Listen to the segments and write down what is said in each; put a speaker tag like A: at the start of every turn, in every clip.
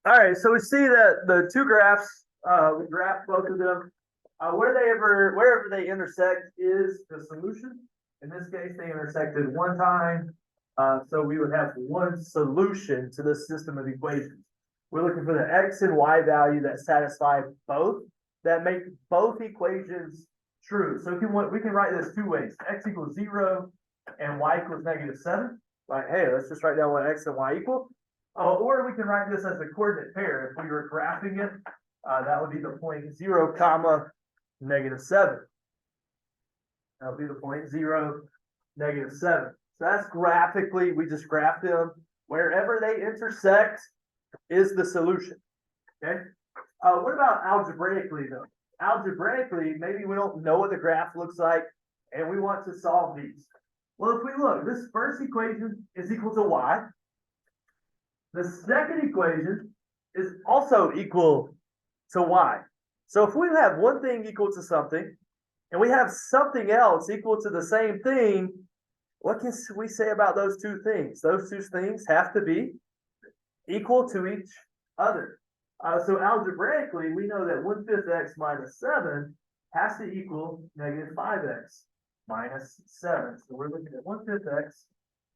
A: All right, so we see that the two graphs, we graph both of them. Wherever they intersect is the solution. In this case, they intersected one time, so we would have one solution to this system of equations. We're looking for the x and y value that satisfy both, that make both equations true. So we can write this two ways: x equals 0 and y equals -7. Like, hey, let's just write down what x and y equal. Or we can write this as a coordinate pair. If we were graphing it, that would be the point 0, comma, -7. That would be the point 0, -7. So that's graphically, we just graph them. Wherever they intersect is the solution. Okay. What about algebraically though? Algebraically, maybe we don't know what the graph looks like and we want to solve these. Well, if we look, this first equation is equal to y. The second equation is also equal to y. So if we have one thing equal to something, and we have something else equal to the same thing, what can we say about those two things? Those two things have to be equal to each other. So algebraically, we know that 1/5 x minus 7 has to equal -5x minus 7. So we're looking at 1/5 x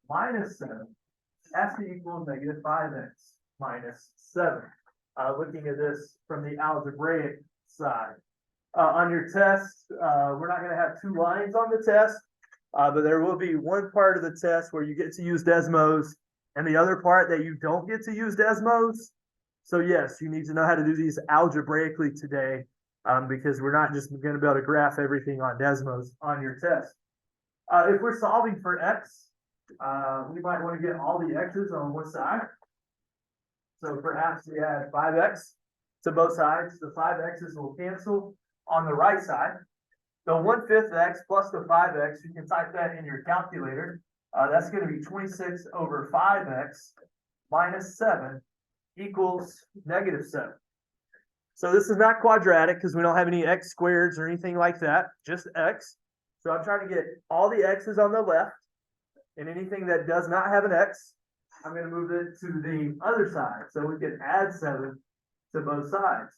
A: minus 7 has to equal -5x minus 7. Looking at this from the algebraic side. On your test, we're not going to have two lines on the test, but there will be one part of the test where you get to use Desmos and the other part that you don't get to use Desmos. So yes, you need to know how to do these algebraically today, because we're not just going to be able to graph everything on Desmos on your test. If we're solving for x, we might want to get all the x's on one side. So perhaps we add 5x to both sides. The 5x's will cancel on the right side. The 1/5 x plus the 5x, you can type that in your calculator. That's going to be 26 over 5x minus 7 equals -7. So this is not quadratic because we don't have any x squareds or anything like that, just x. So I'm trying to get all the x's on the left, and anything that does not have an x, I'm going to move it to the other side. So we can add 7 to both sides.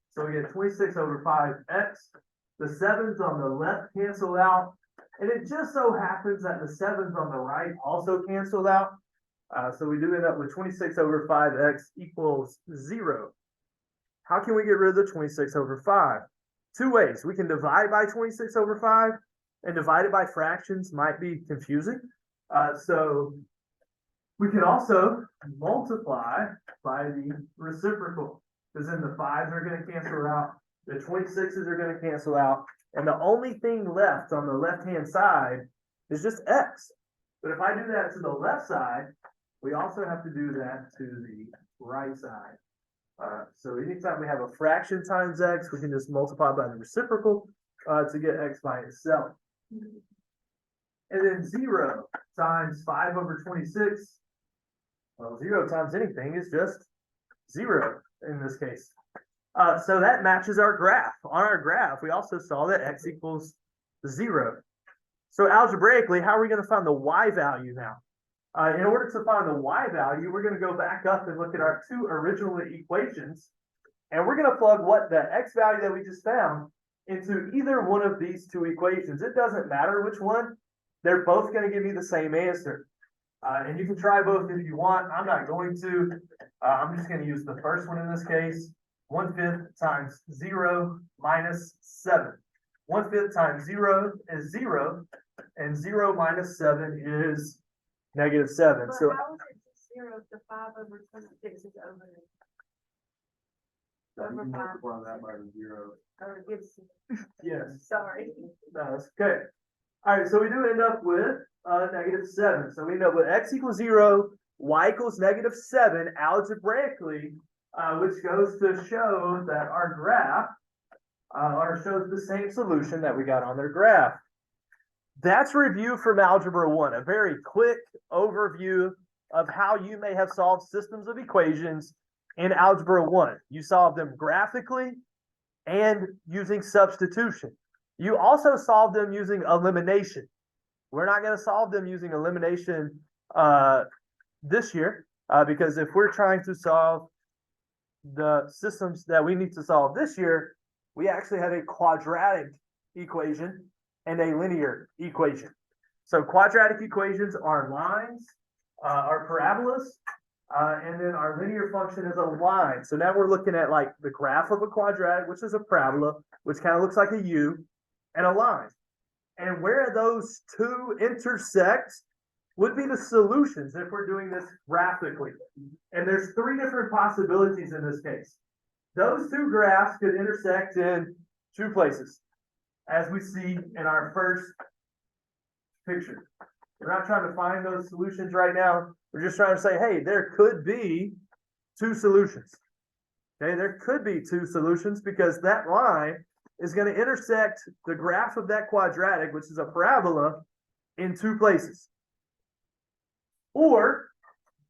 A: So we get 26 over 5x. The 7's on the left cancel out. And it just so happens that the 7's on the right also cancel out. So we do end up with 26 over 5x equals 0. How can we get rid of the 26 over 5? Two ways. We can divide by 26 over 5, and divided by fractions might be confusing. So we can also multiply by the reciprocal, because then the 5's are going to cancel out, the 26's are going to cancel out, and the only thing left on the left-hand side is just x. But if I do that to the left side, we also have to do that to the right side. So anytime we have a fraction times x, we can just multiply by the reciprocal to get x by itself. And then 0 times 5 over 26. Well, 0 times anything is just 0 in this case. So that matches our graph. On our graph, we also saw that x equals 0. So algebraically, how are we going to find the y value now? In order to find the y value, we're going to go back up and look at our two original equations, and we're going to plug what the x value that we just found into either one of these two equations. It doesn't matter which one. They're both going to give you the same answer. And you can try both if you want. I'm not going to. I'm just going to use the first one in this case. 1/5 times 0 minus 7. 1/5 times 0 is 0, and 0 minus 7 is -7.
B: But
A: So
B: how is it just 0 if the 5 over 26 is over over 5?
A: multiply that by the 0.
B: Oh, it gives,
A: Yes.
B: sorry.
A: No, that's okay. All right, so we do end up with -7. So we end up with x equals 0, y equals -7 algebraically, which goes to show that our graph shows the same solution that we got on their graph. That's review from Algebra 1, a very quick overview of how you may have solved systems of equations in Algebra 1. You solved them graphically and using substitution. You also solved them using elimination. We're not going to solve them using elimination this year. because if we're trying to solve the systems that we need to solve this year, we actually have a quadratic equation and a linear equation. So quadratic equations are lines, are parabolas, and then our linear function is a line. So now we're looking at like the graph of a quadratic, which is a parabola, which kind of looks like a U, and a line. And where those two intersect would be the solutions if we're doing this graphically. And there's three different possibilities in this case. Those two graphs could intersect in two places, as we see in our first picture. We're not trying to find those solutions right now. We're just trying to say, hey, there could be two solutions. Okay, there could be two solutions because that line is going to intersect the graph of that quadratic, which is a parabola, in two places. Or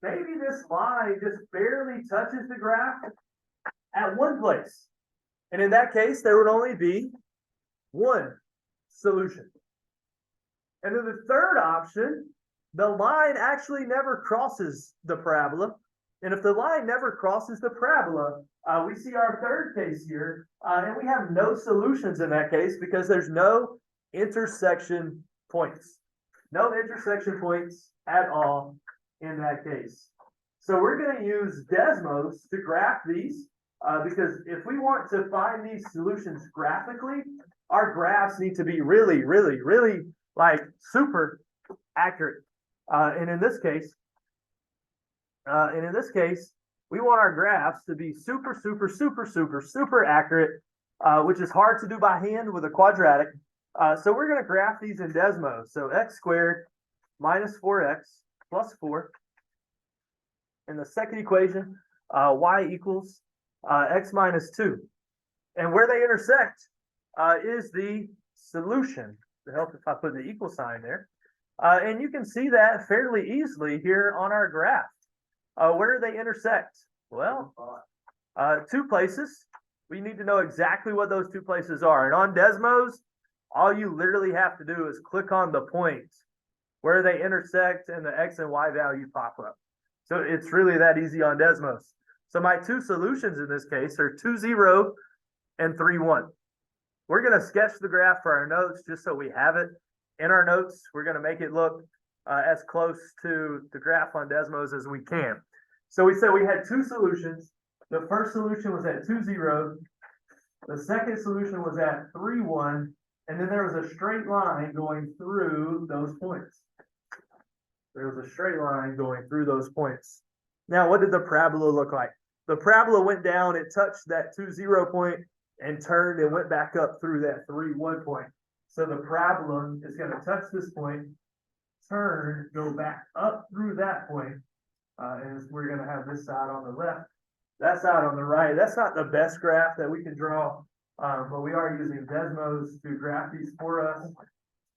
A: maybe this line just barely touches the graph at one place. And in that case, there would only be one solution. And then the third option, the line actually never crosses the parabola. And if the line never crosses the parabola, we see our third case here, and we have no solutions in that case because there's no intersection points. No intersection points at all in that case. So we're going to use Desmos to graph these because if we want to find these solutions graphically, our graphs need to be really, really, really like super accurate. And in this case, we want our graphs to be super, super, super, super, super accurate, which is hard to do by hand with a quadratic. So we're going to graph these in Desmos. So x squared minus 4x plus 4. In the second equation, y equals x minus 2. And where they intersect is the solution. To help if I put the equal sign there. And you can see that fairly easily here on our graph. Where do they intersect? Well, two places. We need to know exactly what those two places are. And on Desmos, all you literally have to do is click on the points where they intersect and the x and y value pop up. So it's really that easy on Desmos. So my two solutions in this case are 2, 0 and 3, 1. We're going to sketch the graph for our notes just so we have it in our notes. We're going to make it look as close to the graph on Desmos as we can. So we said we had two solutions. The first solution was at 2, 0. The second solution was at 3, 1. And then there was a straight line going through those points. There was a straight line going through those points. Now, what did the parabola look like? The parabola went down, it touched that 2, 0 point and turned and went back up through that 3, 1 point. So the parabola is going to touch this point, turn, go back up through that point, and we're going to have this side on the left, that side on the right. That's not the best graph that we can draw, but we are using Desmos to graph these for us.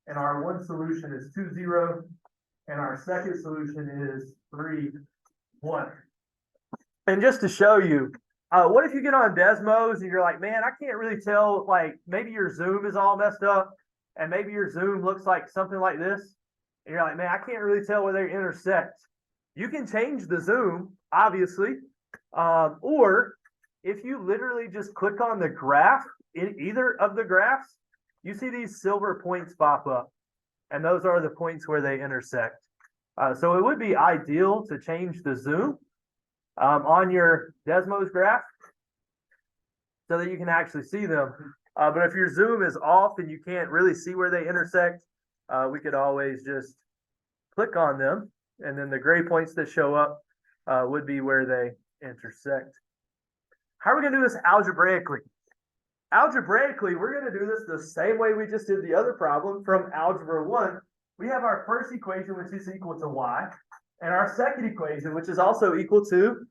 A: And our one solution is 2, 0, and our second solution is 3, 1. And just to show you, what if you get on Desmos and you're like, man, I can't really tell, like maybe your zoom is all messed up and maybe your zoom looks like something like this. And you're like, man, I can't really tell where they intersect. You can change the zoom, obviously. Or if you literally just click on the graph in either of the graphs, you see these silver points pop up. And those are the points where they intersect. So it would be ideal to change the zoom on your Desmos graph so that you can actually see them. But if your zoom is off and you can't really see where they intersect, we could always just click on them, and then the gray points that show up would be where they intersect. How are we going to do this algebraically? Algebraically, we're going to do this the same way we just did the other problem from Algebra 1. We have our first equation, which is equal to y, and our second equation, which is also equal to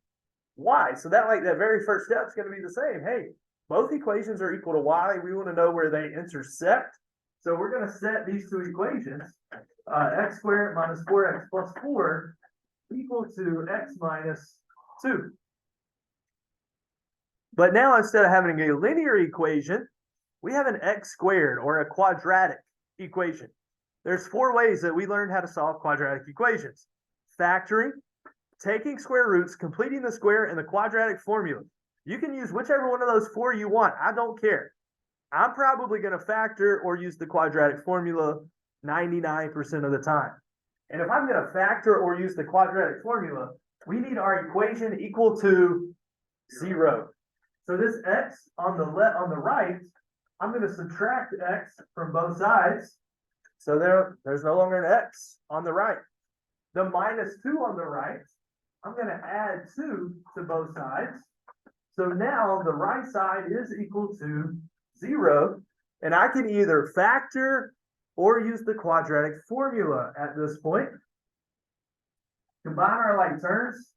A: y. So that very first step is going to be the same. Hey, both equations are equal to y. We want to know where they intersect. So we're going to set these two equations, x squared minus 4x plus 4 equal to x minus 2. But now instead of having a linear equation, we have an x squared or a quadratic equation. There's 4 ways that we learned how to solve quadratic equations: factoring, taking square roots, completing the square, and the quadratic formula. You can use whichever one of those four you want. I don't care. I'm probably going to factor or use the quadratic formula 99% of the time. And if I'm going to factor or use the quadratic formula, we need our equation equal to 0. So this x on the right, I'm going to subtract x from both sides. So there's no longer an x on the right. The minus 2 on the right, I'm going to add 2 to both sides. So now the right side is equal to 0. And I can either factor or use the quadratic formula at this point. Combine our like terms.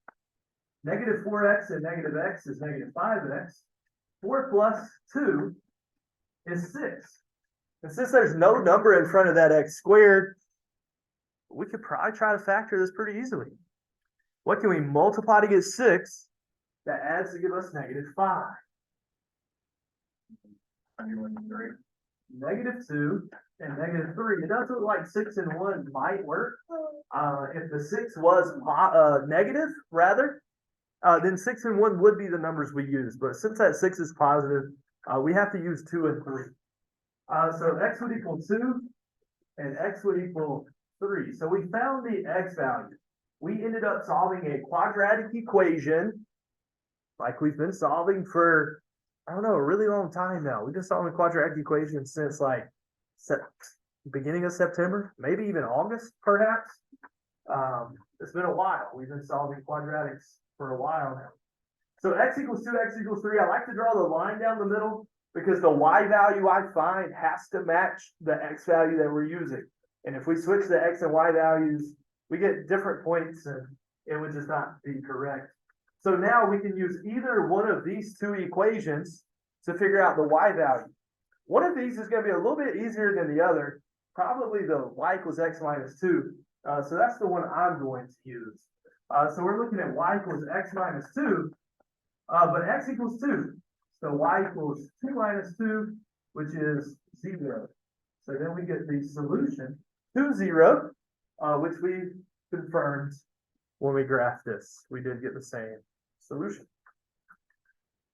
A: Negative 4x and negative x is negative 5x. 4 plus 2 is 6. And since there's no number in front of that x squared, we could probably try to factor this pretty easily. What can we multiply to get 6? That adds to give us negative 5. Negative 2 and negative 3. It does look like 6 and 1 might work. If the 6 was negative, rather, then 6 and 1 would be the numbers we use. But since that 6 is positive, we have to use 2 and 3. So x would equal 2 and x would equal 3. So we found the x value. We ended up solving a quadratic equation like we've been solving for, I don't know, a really long time now. We've been solving quadratic equations since like beginning of September, maybe even August, perhaps. It's been a while. We've been solving quadratics for a while now. So x equals 2, x equals 3. I like to draw the line down the middle because the y value I find has to match the x value that we're using. And if we switch the x and y values, we get different points and it would just not be correct. So now we can use either one of these two equations to figure out the y value. One of these is going to be a little bit easier than the other, probably the y equals x minus 2. So that's the one I'm going to use. So we're looking at y equals x minus 2, but x equals 2. So y equals 2 minus 2, which is 0. So then we get the solution to 0, which we confirmed when we graphed this. We did get the same solution.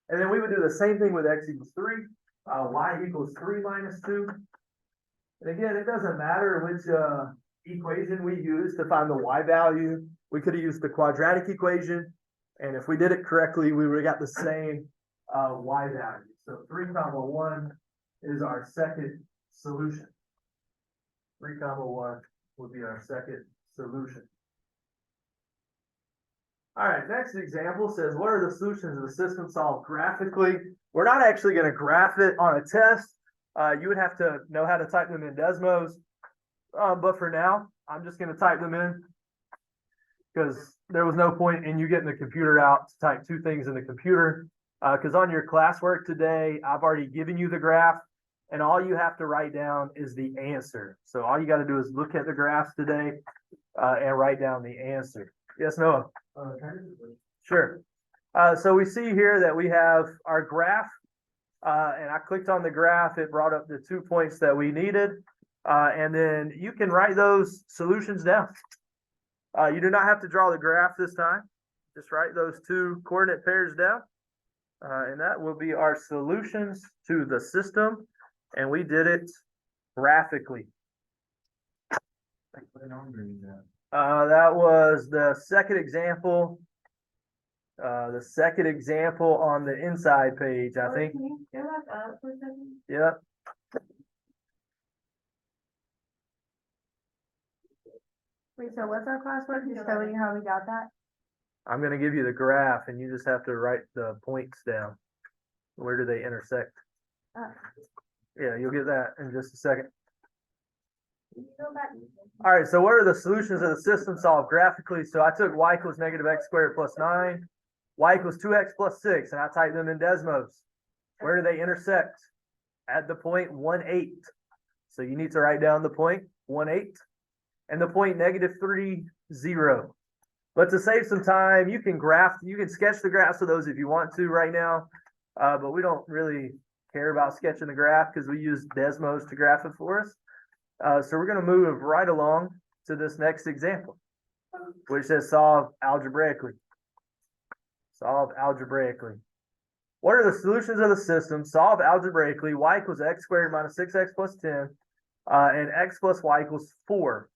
A: And then we would do the same thing with x equals 3, y equals 3 minus 2. And again, it doesn't matter which equation we use to find the y value. We could have used the quadratic equation, and if we did it correctly, we would have got the same y value. So 3 comma 1 is our second solution. 3 comma 1 would be our second solution. All right, next example says, what are the solutions of the system solved graphically? We're not actually going to graph it on a test. You would have to know how to type them in Desmos. But for now, I'm just going to type them in because there was no point in you getting the computer out to type two things in the computer. Because on your classwork today, I've already given you the graph, and all you have to write down is the answer. So all you got to do is look at the graphs today and write down the answer. Yes, Noah? Sure. So we see here that we have our graph, and I clicked on the graph. It brought up the 2 points that we needed. And then you can write those solutions down. You do not have to draw the graph this time. Just write those two coordinate pairs down. And that will be our solutions to the system. And we did it graphically. That was the second example. The second example on the inside page, I think.
B: Can you go back up for a second?
A: Yep.
B: Wait, so what's our classwork? Just telling you how we got that?
A: I'm going to give you the graph, and you just have to write the points down. Where do they intersect? Yeah, you'll get that in just a second.
B: Can you go back?
A: All right, so what are the solutions of the system solved graphically? So I took y equals negative x squared plus 9, y equals 2x plus 6, and I typed them in Desmos. Where do they intersect? At the point 1, 8. So you need to write down the point 1, 8. And the point negative 3, 0. But to save some time, you can sketch the graphs of those if you want to right now. But we don't really care about sketching the graph because we use Desmos to graph it for us. So we're going to move right along to this next example. which says solve algebraically. Solve algebraically. What are the solutions of the system? Solve algebraically. Y equals x squared minus 6x plus 10, and x plus y equals 4.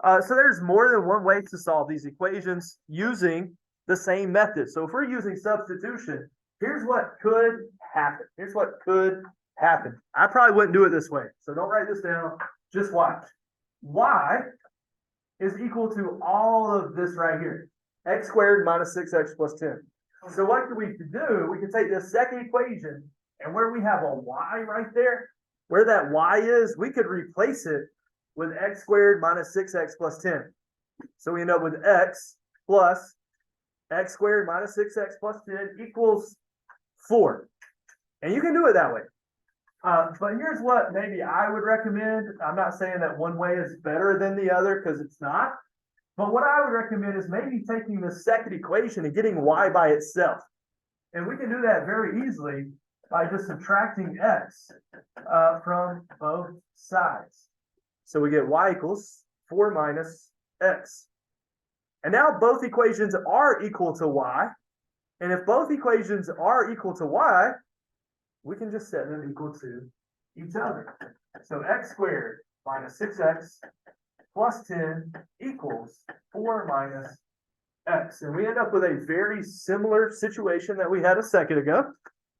A: So there's more than one way to solve these equations using the same method. So if we're using substitution, here's what could happen. Here's what could happen. I probably wouldn't do it this way. So don't write this down. Just watch. Y is equal to all of this right here. X squared minus 6x plus 10. So what we could do, we could take this second equation, and where we have a y right there, where that y is, we could replace it with x squared minus 6x plus 10. So we end up with x plus x squared minus 6x plus 10 equals 4. And you can do it that way. But here's what maybe I would recommend. I'm not saying that one way is better than the other, because it's not. But what I would recommend is maybe taking the second equation and getting y by itself. And we can do that very easily by just subtracting x from both sides. So we get y equals 4 minus x. And now both equations are equal to y. And if both equations are equal to y, we can just set them equal to each other. So x squared minus 6x plus 10 equals 4 minus x. And we end up with a very similar situation that we had a second ago.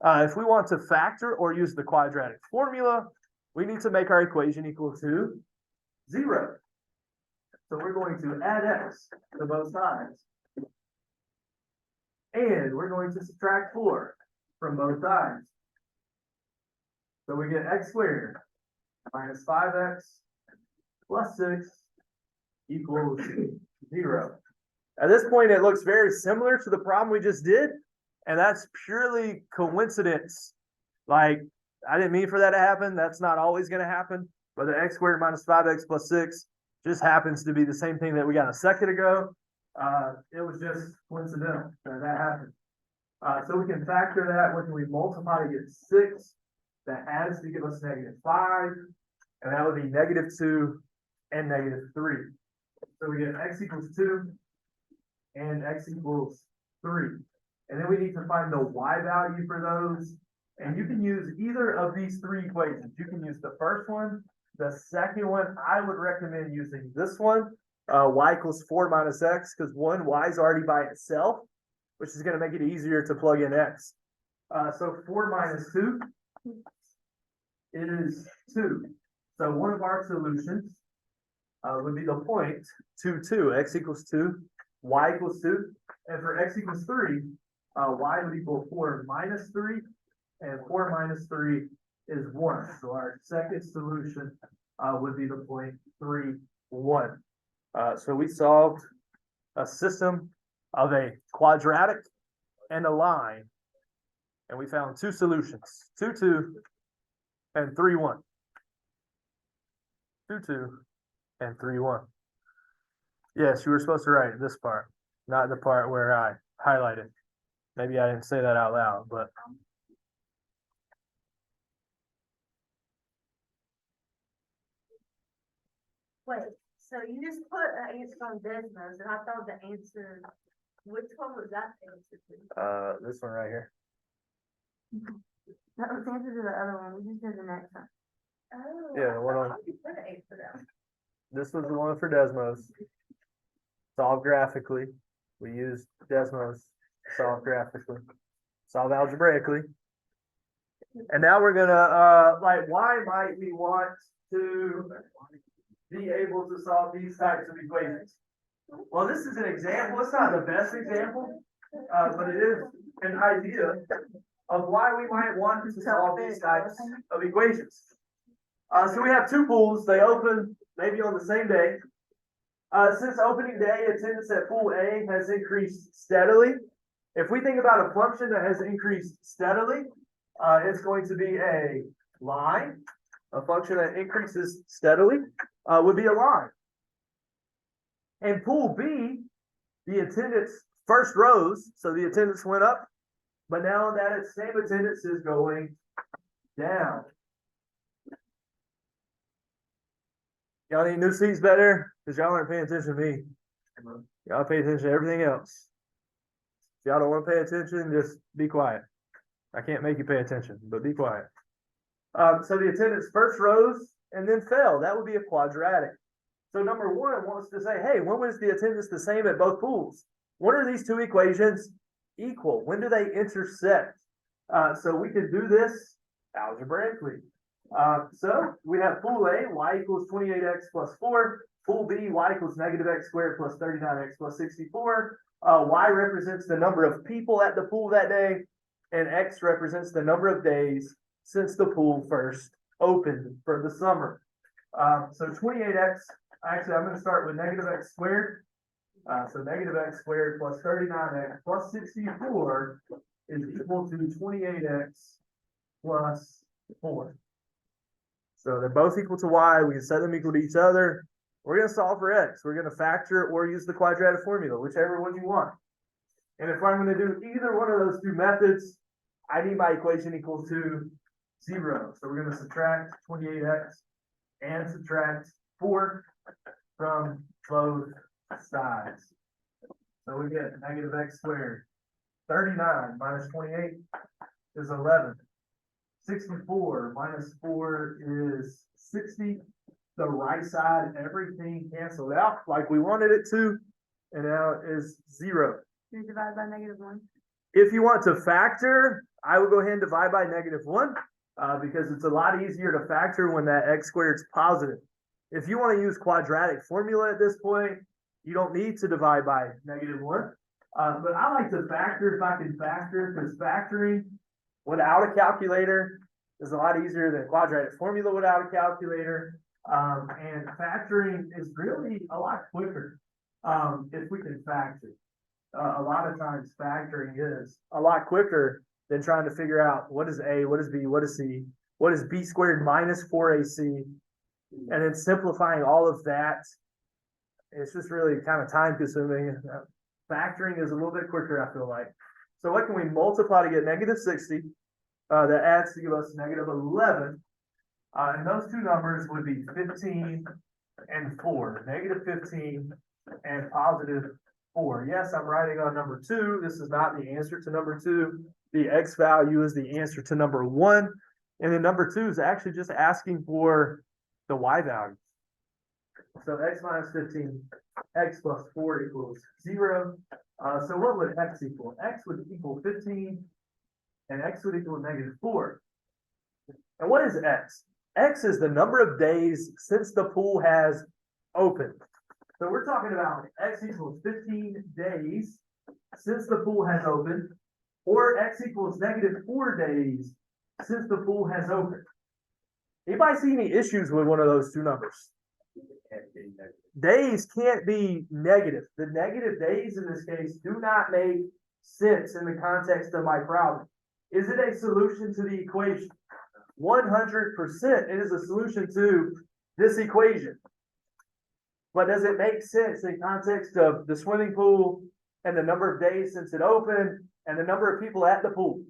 A: If we want to factor or use the quadratic formula, we need to make our equation equal to 0. So we're going to add x to both sides. And we're going to subtract 4 from both sides. So we get x squared minus 5x plus 6 equals 0. At this point, it looks very similar to the problem we just did, and that's purely coincidence. Like, I didn't mean for that to happen. That's not always going to happen. But the x squared minus 5x plus 6 just happens to be the same thing that we got a second ago. It was just coincidental that happened. So we can factor that. When we multiply to get 6, that adds to give us -5, and that would be -2 and -3. So we get x equals 2 and x equals 3. And then we need to find the y value for those. And you can use either of these 3 equations. You can use the first one, the second one. I would recommend using this one, y equals 4 minus x, because y is already by itself, which is going to make it easier to plug in x. So 4 minus 2 is 2. So one of our solutions would be the point 2, 2. X equals 2, y equals 2. And for x equals 3, y would equal 4 minus 3, and 4 minus 3 is 1. So our second solution would be the point 3, 1. So we solved a system of a quadratic and a line, and we found 2 solutions, 2, 2, and 3, 1. 2, 2, and 3, 1. Yes, you were supposed to write this part, not the part where I highlighted. Maybe I didn't say that out loud, but.
C: Wait, so you just put an answer on Desmos, and I thought the answer, which one was that answer to?
A: This one right here.
B: That was the answer to the other one. We just did the next one.
C: Oh.
A: Yeah, the one on-
C: I thought you put an answer down.
A: This was the one for Desmos. Solve graphically. We used Desmos. Solve graphically. Solve algebraically. And now we're gonna, like, why might we want to be able to solve these types of equations? Well, this is an example. It's not the best example, but it is an idea of why we might want to solve these types of equations. So we have 2 pools. They open maybe on the same day. Since opening day, attendance at pool A has increased steadily. If we think about a function that has increased steadily, it's going to be a line. A function that increases steadily would be a line. In pool B, the attendance first rose, so the attendance went up, but now that same attendance is going down. Y'all need new seats better? Because y'all aren't paying attention to me. You gotta pay attention to everything else. If y'all don't wanna pay attention, just be quiet. I can't make you pay attention, but be quiet. So the attendance first rose and then fell. That would be a quadratic. So number one wants to say, hey, when was the attendance the same at both pools? When are these two equations equal? When do they intersect? So we can do this algebraically. So we have pool A, y equals 28x plus 4. Pool B, y equals negative x squared plus 39x plus 64. Y represents the number of people at the pool that day, and x represents the number of days since the pool first opened for the summer. So 28x, actually, I'm going to start with negative x squared. So negative x squared plus 39x plus 64 is equal to 28x plus 4. So they're both equal to y. We can set them equal to each other. We're going to solve for x. We're going to factor or use the quadratic formula, whichever one you want. And if I'm going to do either one of those two methods, I need my equation equal to 0. So we're going to subtract 28x and subtract 4 from both sides. So we get negative x squared. 39 minus 28 is 11. 64 minus 4 is 60. The right side, everything canceled out like we wanted it to, and now it is 0.
B: You divide by -1.
A: If you want to factor, I will go ahead and divide by -1 because it's a lot easier to factor when that x squared is positive. If you want to use quadratic formula at this point, you don't need to divide by -1. But I like to factor if I can factor, because factoring without a calculator is a lot easier than quadratic formula without a calculator. And factoring is really a lot quicker if we can factor. A lot of times factoring is a lot quicker than trying to figure out what is A, what is B, what is C, what is B squared minus 4AC, and then simplifying all of that. It's just really kind of time consuming. Factoring is a little bit quicker, I feel like. So what can we multiply to get -60? That adds to give us -11. And those two numbers would be 15 and 4. -15 and +4. Yes, I'm writing on number 2. This is not the answer to number 2. The x value is the answer to number 1. And then number 2 is actually just asking for the y value. So x minus 15, x plus 4 equals 0. So what would x equal? X would equal 15, and x would equal -4. And what is x? X is the number of days since the pool has opened. So we're talking about x equals 15 days since the pool has opened, or x equals -4 days since the pool has opened. Anybody see any issues with one of those two numbers? Days can't be negative. The negative days in this case do not make sense in the context of my problem. Is it a solution to the equation? 100%. It is a solution to this equation. But does it make sense in context of the swimming pool and the number of days since it opened and the number of people at the pool?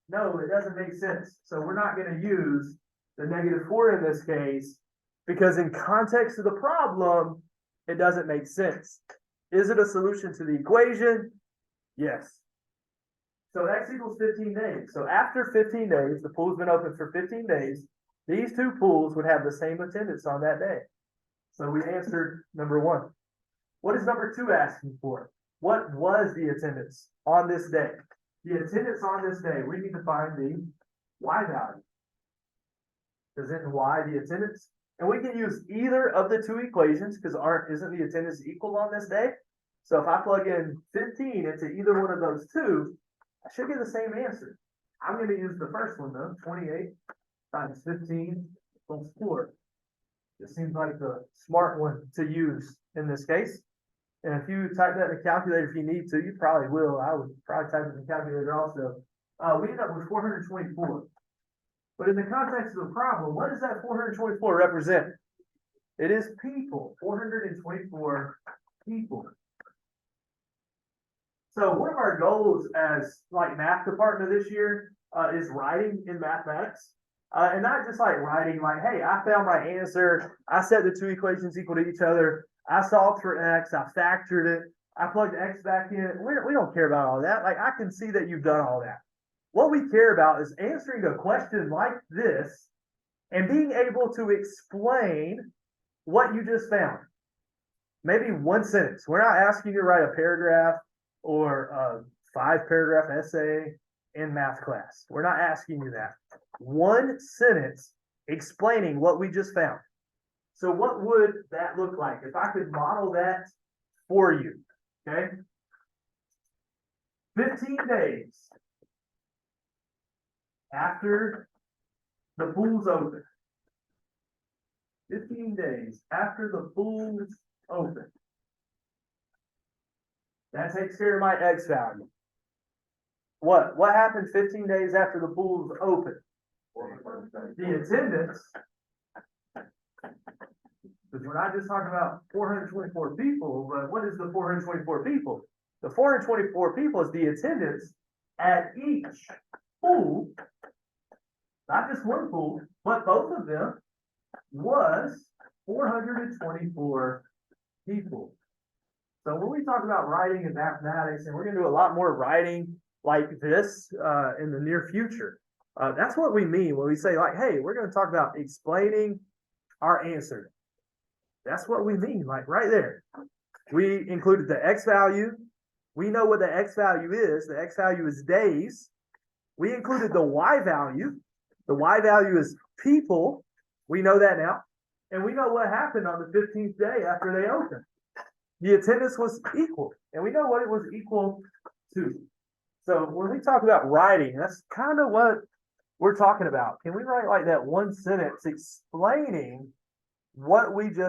A: No, it doesn't make sense. So we're not going to use the -4 in this case, because in context of the problem, it doesn't make sense. Is it a solution to the equation? Yes. So x equals 15 days. So after 15 days, the pool's been open for 15 days. These two pools would have the same attendance on that day. So we answered number 1. What is number 2 asking for? What was the attendance on this day? The attendance on this day, we need to find the y value. Isn't y the attendance? And we can use either of the two equations because isn't the attendance equal on this day? So if I plug in 15 into either one of those two, I should get the same answer. I'm going to use the first one though, 28 times 15 plus 4. It seems like the smart one to use in this case. And if you type that in the calculator if you need to, you probably will. I would probably type it in the calculator also. We end up with 424. But in the context of the problem, what does that 424 represent? It is people, 424 people. So one of our goals as like math department this year is writing in mathematics. And not just like writing like, hey, I found my answer. I set the two equations equal to each other. I solved for x. I factored it. I plugged X back in. We don't care about all that. Like, I can see that you've done all that. What we care about is answering a question like this and being able to explain what you just found. Maybe one sentence. We're not asking you to write a paragraph or a 5-paragraph essay in math class. We're not asking you that. One sentence explaining what we just found. So what would that look like if I could model that for you? Okay. 15 days after the pool's open. 15 days after the pool's open. That takes care of my X value. What happened 15 days after the pool's open? The attendance, because we're not just talking about 424 people, but what is the 424 people? The 424 people is the attendance at each pool, not just one pool, but both of them, was 424 people. So when we talk about writing and mathematics, and we're going to do a lot more writing like this in the near future, that's what we mean when we say, like, hey, we're going to talk about explaining our answer. That's what we mean, like right there. We included the X value. We know what the X value is. The X value is days. We included the Y value. The Y value is people. We know that now. And we know what happened on the 15th day after they opened. The attendance was equal. And we know what it was equal to. So when we talk about writing, that's kind of what we're talking about. Can we write like that one sentence explaining what we just